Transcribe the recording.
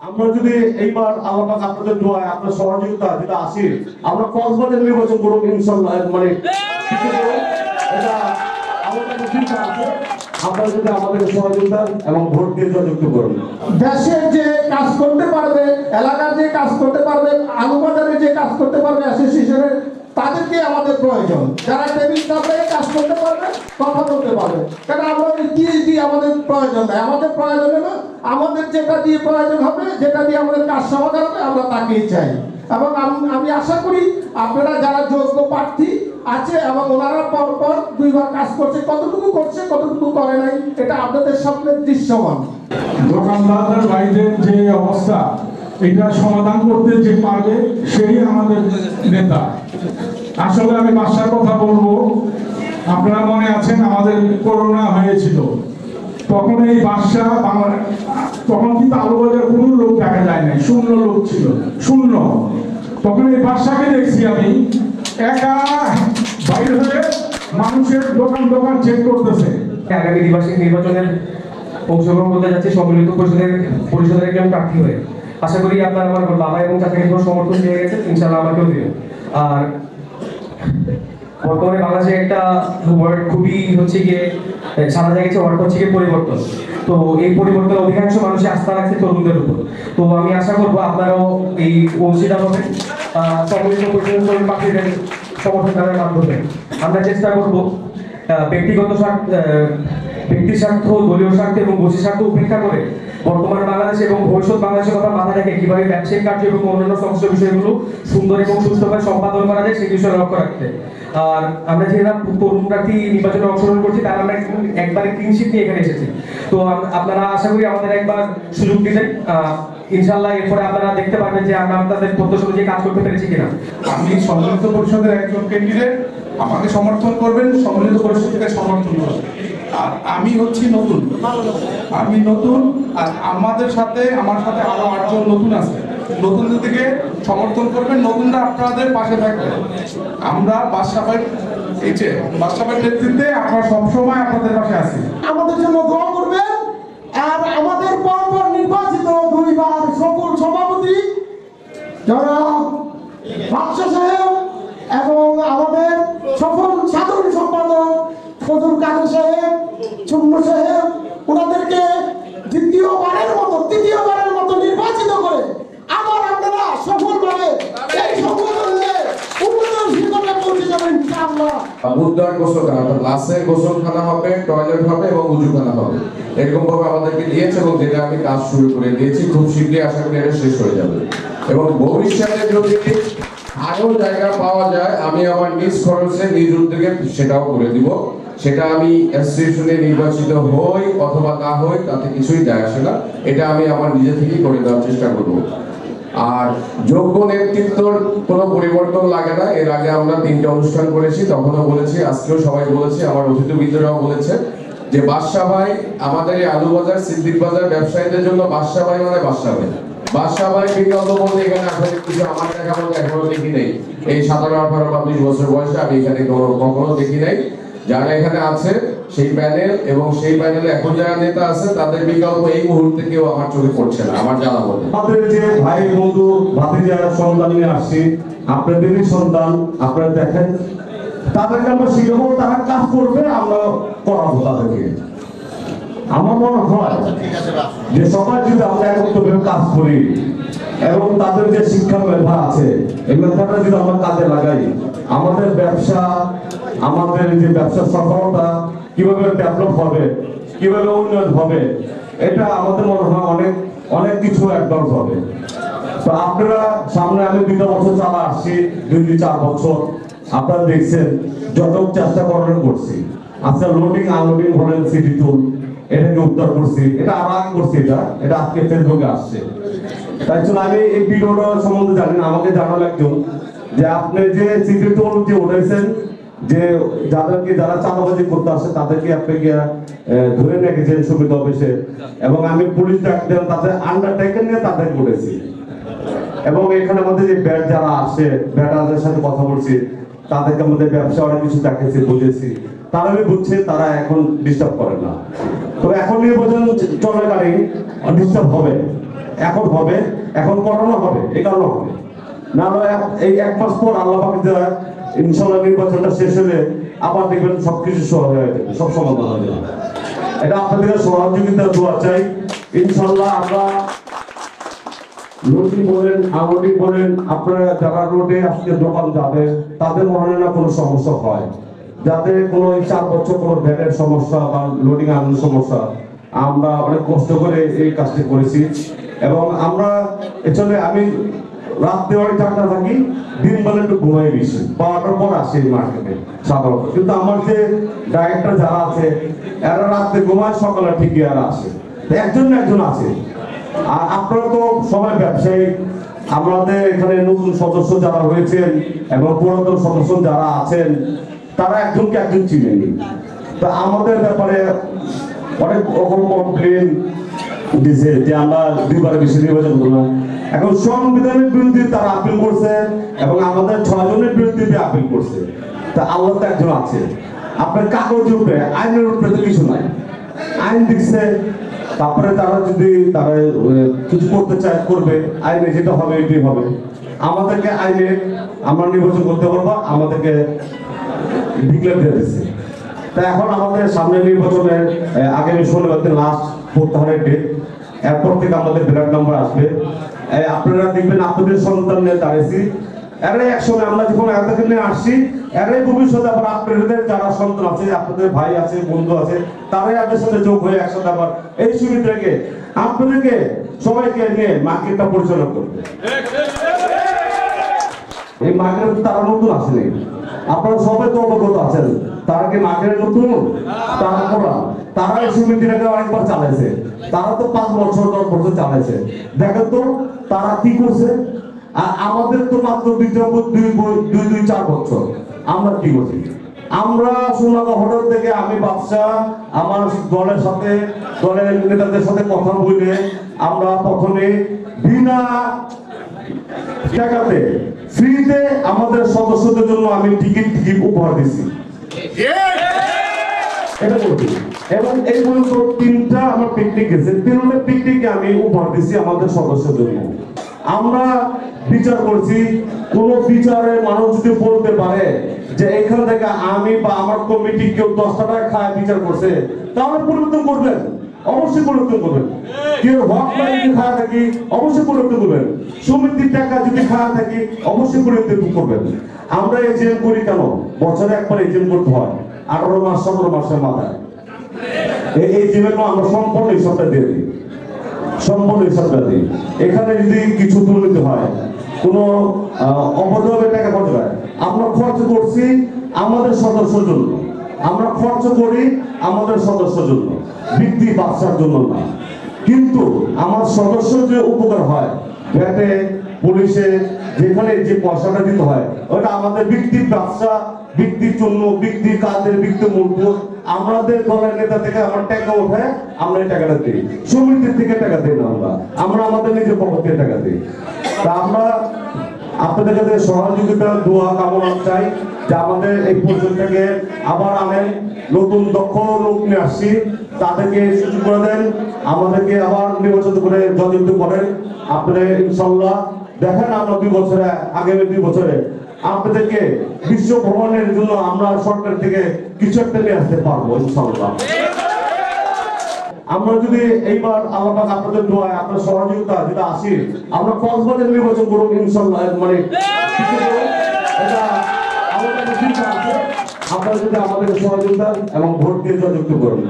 আমরা যদি এইবার আল্লাহ পাক আপনাদের দোয়ায় আপনার সহযোগিতা যেটা আসে আমরা কক্সবাজার নির্বাচন করব ইনশাআল্লাহ, মানে এটা আমাদের চিন্তা আছে। আপনারা যদি আমাদের সহযোগিতা এবং ভোট দিয়ে জয়যুক্ত করুন। দেশের যে কাজ করতে পারবে, এলাকার যে কাজ করতে পারবে, আলুবাজারে যে কাজ করতে পারবে অ্যাসোসিয়েশনের, তাদেরকে আমাদের প্রয়োজন। যারা টেবিল চাপে কাজ করতে পারবে, কথা বলতে পারবে। কারণ আমরা দিয়ে আমাদের প্রয়োজন নাই, আমাদের প্রয়োজন হলো আমাদের যেটা দিয়ে প্রয়োজন হবে, যেটা দিয়ে আমাদের কাজ সমাধান হবে, আমরা তাকেই চাই। এবং আমি আশা করি আপনারা যারা যোগ্য প্রার্থী আছে এবং ওনারা পরপর দুইবার কাজ করছে, কতটুকু করছে কতটুকু করে নাই, এটা আপনাদের সামনে দৃশ্যমান। দোকানদারদের ভাইদের যে অবস্থা, এটা সমাধান করতে যে পারবে সেই আমাদের নেতা। আসলে আমি বাসার কথা বলবো, আপনারা মনে আছেন আমাদের করোনা হয়েছিল, তখন এই বাসা তখন কিন্তু আলুবাজার কোনো লোক দেখা যায় নাই, শূন্য লোক ছিল, শূন্য। তখন এই বাসাকে দেখছি আমি একা বাইরে হয়ে মানুষের দোকান চেক করতেছে। আগামী দ্বিবার্ষিক নির্বাচনের অংশগ্রহণ করতে যাচ্ছে সম্মিলিত পরিষদের একজন প্রার্থী হয়ে। আশা করি আপনার আমার বাবা এবং চাচাকে সমর্থন দিয়ে গেছে, ইনশাআল্লাহ আমাকেও দিবেন। আর বর্তমানে বাংলাদেশে একটা ওয়ার্ড খুবই হচ্ছে গিয়ে সারা জায়গায় ওয়ার্ড হচ্ছে গিয়ে পরিবর্তন। তো এই পরিবর্তন অধিকাংশ মানুষের আস্থা রাখছে তরুণদের উপর। তো আমি আশা করবো আপনারাও এই অংশীদার হবে সম্মিলিত পরিষদের প্রার্থীদের সমর্থন করার মাধ্যমে। আমরা চেষ্টা করবো ব্যক্তিগত ব্যক্তির স্বার্থ, দলীয় স্বার্থ এবং গোষ্ঠী স্বার্থ উপেক্ষা করে বর্তমান বাংলাদেশ এবং ভবিষ্যৎ বাংলাদেশের কথা মাথায় রেখে কিভাবে ব্যবসায়িক কার্য এবং অন্যান্য সমস্ত বিষয়গুলো সুন্দর এবং সুস্থভাবে সম্পাদন করা যায় সেই বিষয়ে লক্ষ্য রাখতে। আর আমরা যেটা তরুণ প্রার্থী নির্বাচনে অংশগ্রহণ করছি তারা আমরা একবারে ক্লিনশিট নিয়ে এখানে এসেছি। তো আপনারা আশা করি আমাদের একবার সুযোগ দিলেন, ইনশাআল্লাহ এরপরে আপনারা দেখতে পারবেন যে আমরা আপনাদের প্রত্যাশা অনুযায়ী কাজ করতে পেরেছি কিনা। আমি সম্মিলিত পরিষদের একজন ক্যান্ডিডেট, আমাকে সমর্থন করবেন, সম্মিলিত পরিষদ থেকে সমর্থন করবেন। আর আমি হচ্ছি নতুন, আর আমার সাথে আরো 8 জন নতুন আছে। নতুনদের থেকে সমর্থন করবেন, নতুনরা আপনাদের পাশে থাকবে। আমরা বাদশা ভাইয়ের নেতৃত্বে আমরা সবসময় আপনাদের পাশে আছি। আমাদের জন্য দোয়া করবেন। আর আমাদের পরপর নির্বাচিত দুইবার সকল সভাপতি যারা বাদশা সাহেব এবং আমাদের সফল সাধারণ সম্পাদক ফজল কাদের সাহেব, চুন্নু সাহেব, ওনাদেরকে তৃতীয়বারের মতো নির্বাচিত করে আবার আপনারা সফলভাবে এই সংগঠনকে উন্নয়ন শিখরে পৌঁছে যাবেন ইনশাআল্লাহ। মুদ্রার গোসলখানা, অর্থাৎ লাশের গোসলখানা হবে, টয়লেট হবে এবং উজুখানা হবে, এরকম ভাবে আমাদেরকে দিয়েছে এবং যেটা আমি কাজ শুরু করে দিয়েছি। খুব শীঘ্রই আশা করি এটা শেষ হয়ে যাবে এবং ভবিষ্যতে যদি আরো জায়গা পাওয়া যায় আমি আমার নিজ খরচে নিজ উদ্যোগে সেটাও করে দিব। সেটা আমি অ্যাসোসিয়েশনে নির্বাচিত হই অথবা না হই তাতে কিছুই যায় আসে না, এটা আমি আমার নিজে থেকেই করে দেওয়ার চেষ্টা করব। আর যোগ্য নেতৃত্বর কোনো পরিবর্তন লাগে না। এর আগে আমরা 3টা অনুষ্ঠান করেছি, তখনও বলেছি, আজকেও সবাই বলেছে, আমার অতিথিবৃন্দরাও বলেছে যে বাদশা ভাই আমাদের এই আলুবাজার সিদ্দিক বাজার ব্যবসায়ীদের জন্য বাদশা ভাই মানে বাদশা ভাই। বাদশা ভাই বিগত বলতে এখানে আসলে কিছু আমার দেখা বলতে এখনো দেখি নেই। এই 17, 18 বা 20 বছর বয়সে আমি এখানে কখনো দেখি নাই। যারা এখানে আছে সেই প্যানেল এবং সেই প্যানেলে এখন যারা নেতা আছে তাদের বিকল্প এই মুহূর্তে কেউ আমার চোখে পড়ছে না আমার জানা মতে। আমাদের যে ভাই বন্ধু ভাতিজারা সন্তান নিয়ে আসছি, আপনাদেরই সন্তান, আপনারা দেখেন তাদেরকে আমরা শিখাবো, তারা কাজ করবে, আমরা করাবো তাদেরকে। আমার মনে হয় যে সবাই যদি আমরা একত্রে কাজ করি এবং তাদের যে শিক্ষা মেধা আছে এই মেধাটা যদি আমরা কাজে লাগাই, আমাদের ব্যবসা, আমাদের যে ব্যবসা সফলতা কিভাবে ডেভেলপ হবে, কিভাবে উন্নয়ন হবে, এটা আমাদের মনে হয় অনেক কিছু অ্যাডভান্স হবে। তো আপনারা সামনে আমি 2টা বছর চালা আসছি, 2-4 বছর আপনারা দেখছেন যত চেষ্টা করার করছি। আচ্ছা লোডিং আনলোডিং বলেন, সিটি টুল এটাকে উদ্ধার করছি, এটা আরাম করছি, এটা আজকে ফেসবুকে আসছে। তাই জন্য আমি এই ভিডিওটা সম্বন্ধে জানি না, আমাকে জানাল একজন যে আপনি যে সিটি টুল যে উঠেছেন, যে যারা চাঁদাবাজি করতে আসে তাদেরকে আপনাকে ধরে নিয়ে গেছেন সুবিধা অফিসে, এবং আমি পুলিশ ডাক দিলাম, তাদের আন্ডারটেকার নিয়ে তাদের করেছি। এবং এখানে আমাদের যে ব্যাট যারা আসে, ব্যাটারদের সাথে কথা বলছি, তাদেরকে আমাদের ব্যবসা অনেক কিছু দেখাচ্ছি, বুঝেছি, তারা বুঝছে, তারা এখন ডিস্টার্ব করে না। তো এখন নির্বাচন চলাকালীন ডিস্টার্ব হবে, এখন হবে, এখন করানো হবে, এই কারণে হবে। না হলে এই 1 মাস পর আল্লাহ পাক দেওয়া ইনশাআল্লাহ নির্বাচনটা শেষ হলে আবার দেখবেন সবকিছু সহজ হয়ে যাবে, সব সমাধান হয়ে যাবে। এটা আপনাদের সহযোগিতা দোয়া চাই। ইনশাআল্লাহ আমরা রুটি বলেন, আমলি বলেন, আপনারা যারা রোডে আজকে দোকান যাবে তাদের মনে না কোনো সমস্যা হয়, যাতে কোনো 4 বছর কোনো ভ্যানের সমস্যা বা লোডিং আনানোর সমস্যা, আমরা অনেক কষ্ট করে এই কাজটি করেছি। এবং আমরা এখানে আমি রাত্রে অনেক চারটা থাকি, দিন বেলা একটু ঘুমাই বেশি, 12টার পর আসি মার্কেটে সাধারণত। কিন্তু আমার যে ডাইরেক্টর যারা আছে এরা রাত্রে ঘুমায়, সকালে ঠিকই এরা আসে, একজন না একজন আছে। আর আপনারা তো সবাই ব্যবসায়ী, আমাদের এখানে নতুন সদস্য যারা হয়েছেন এবং পুরাতন সদস্য যারা আছেন তারা একজনকে একজন চিনেনি। তো আমাদের ব্যাপারে অনেক রকম কমপ্লেন দিছে যে আমরা 2বার বেশি নির্বাচন করলাম। এখন সংবিধানের বিরুদ্ধে তারা আপিল করছে এবং আমাদের 6 জনের বিরুদ্ধে আপিল করছে। তা আল্লাহ তো একজন আছে, আপনার কাগজ উপরে, আইনের উপরে তো কিছু নাই। আইন দিচ্ছে, তারপরে তারা যদি তারা কিছু করতে চায় করবে, আইনে যেটা হবে এটাই হবে। আমাদেরকে আইনে আমরা নির্বাচন করতে পারবো, আমাদেরকে ডিক্লেয়ার দিয়ে দিচ্ছে। তা এখন আমাদের সামনে নির্বাচনের আগামী শনিবার দিন লাস্ট প্রত্যাহারের ডেট, এরপর থেকে আমাদের ব্যালট নাম্বার আসবে। আপনারা দেখবেন আপনাদের সন্তান নিয়ে দাঁড়িয়েছি, এরাই একসঙ্গে আমরা যখন এতদিন নিয়ে আসছি, এরাই ভবিষ্যতে আবার আপনাদের যারা সন্তান আছে, আপনাদের ভাই আছে, বন্ধু আছে, তারাই আপনাদের সাথে যোগ হয়ে একসাথে আবার এই সুবিধাকে আপনাদেরকে সবাইকে নিয়ে মার্কেটটা পরিচালনা করবে। এই মার্কেট তারা নতুন আসেনি, আপনারা সবাই তো অবগত আছেন। তারা কি মার্কেটে নতুন? তারা করা, তারা এই সমিতিটাকে অনেকবার চালাইছে, তারা তো 5 বছর 10 বছর চালাইছে। দেখেন তো তারা কি করছে, আর আমাদের তো মাত্র 2-4 বছর। আমরা কি করছি? আমরা সোনাগা হোটেল থেকে আমি বাদশা আমার দলের সাথে, দলের নেতাদের সাথে কথা বলে আমরা প্রথমে বিনা টাকাতে ফ্রিতে আমাদের সদস্যদের জন্য আমি টিকিট উপহার দিছি। এটা বলছি। এবং এই পর্যন্ত 3টা আমার পিকনিক গেছে, 3টা পিকনিকে আমি উপহার দিছি আমাদের সদস্যদের জন্য। আমরা বিচার করছি, কোন বিচারে মানুষ যদি বলতে পারে যে এখান থেকে আমি বা আমার কমিটি কেউ 10 টাকা খায় বিচার করছে, তাহলে পরিবর্তন করবেন, অবশ্যই পরিবর্তন করবেন। কেউ হটলাইন যদি খাওয়া থাকি অবশ্যই পরিবর্তন করবেন, সমিতির টাকা যদি খাওয়া থাকি অবশ্যই পরিবর্তন করবেন। আমরা এজেন্ট করি কেন? বছরে একবার এজেন্ট করতে হয়, 18 মাস 17 মাসের মাথায়। এই জীবনে আমরা সম্পূর্ণ হিসাবটা দিয়ে দিই, সম্পূর্ণ হিসাবটা দিই। এখানে যদি কিছু দুর্নীতি হয়, কোনো অবৈধভাবে টাকা খরচ হয়, আমরা খরচ করছি আমাদের সদস্যর জন্য, আমরা খরচ করি আমাদের সদস্যর জন্য, ব্যক্তি বাচ্চার জন্য না। কিন্তু আমার সদস্য যে উপকার হয়, ব্যাটে পুলিশে যেখানে যে পয়সাটা দিতে হয়, ওটা আমাদের ব্যক্তির ব্যবসা, ব্যক্তির জন্য, ব্যক্তির কাজের, ব্যক্তির মূল্য। আমাদের দলের নেতা থেকে আমার টাকা ওঠে, আমরা এই টাকাটা দিই, সমিতির থেকে টাকা দিই না, আমরা আমাদের নিজের পক্ষ থেকে টাকা দিই। তা আমরা আপনাদের কাছে সহযোগিতা দোয়া কামনা চাই যে আমাদের এই পর্যটনটাকে আবার আনেন, নতুন দক্ষ লোক নিয়ে আসছি, তাদেরকে সুযোগ করে দেন, আমাদেরকে আবার নির্বাচিত করে জয়যুক্ত করেন। আপনাদের ইনশাল্লাহ দেখেন আমরা 2 বছরে, আগামী 2 বছরে আপনাদেরকে বিশ্ব ভ্রমণের জন্য আমরা সরকার থেকে কিছু একটা নিয়ে আসতে পারবো ইনশাল্লাহ। আমরা যদি এইবার আল্লাহ আপনাদের দোয়ায়, আপনার সহযোগিতা যদি আসি, আমরা কক্সবাজার নির্বাচন করব ইনশাল্লাহ। মানে এটা আমাদের চিন্তা আছে, আপনারা যদি আমাদের সহযোগিতা এবং ভোট দিয়ে যুক্ত করুন।